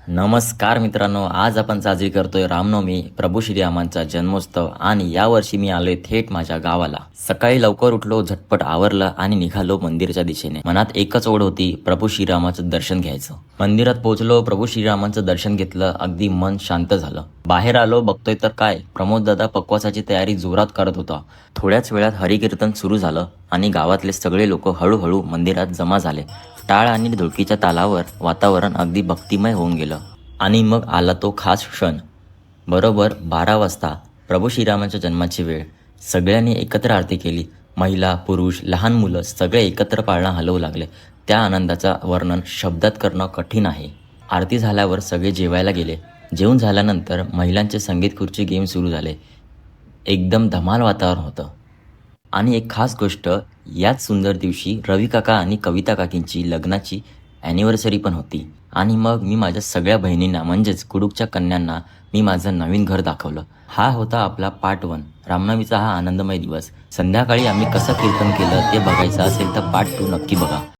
नमस्कार मित्रांनो, आज आपण साजरी करतोय रामनवमी, प्रभू श्रीरामांचा जन्मोत्सव आणि यावर्षी मी आलोय थेट माझ्या गावाला. सकाळी लवकर उठलो, झटपट आवरलं आणि निघालो मंदिराच्या दिशेने. मनात एकच ओढ होती, प्रभू श्रीरामाचं दर्शन घ्यायचं. मंदिरात पोहोचलो, प्रभू श्रीरामांचं दर्शन घेतलं, अगदी मन शांत झालं. बाहेर आलो, बघतोय तर काय, प्रमोद दादा पकवासाची तयारी जोरात करत होता. थोड्याच वेळात हरिकीर्तन सुरू झालं आणि गावातले सगळे लोक हळूहळू मंदिरात जमा झाले. टाळ आणि ढोलकीच्या तालावर वातावरण अगदी भक्तिमय होऊन गेलं. आणि मग आला तो खास क्षण. बरोबर 12 वाजता प्रभू श्रीरामाच्या जन्माची वेळ. सगळ्यांनी एकत्र आरती केली. महिला, पुरुष, लहान मुलं सगळे एकत्र पाळणा हलवू लागले. त्या आनंदाचा वर्णन शब्दात करणं कठीण आहे. आरती झाल्यावर सगळे जेवायला गेले. जेवून झाल्यानंतर महिलांचे संगीत खुर्ची गेम सुरू झाले. एकदम धमाल वातावरण होतं. आणि एक खास गोष्ट, याच सुंदर दिवशी रवी काका आणि कविता काकींची लग्नाची ॲनिव्हर्सरी पण होती. आणि मग मी माझ्या सगळ्या बहिणींना म्हणजेच कुडूकच्या कन्यांना मी माझं नवीन घर दाखवलं. हा होता आपला पार्ट 1, रामनवमीचा हा आनंदमय दिवस. संध्याकाळी आम्ही कसं कीर्तन केलं ते बघायचं असेल तर पार्ट 2 नक्की बघा.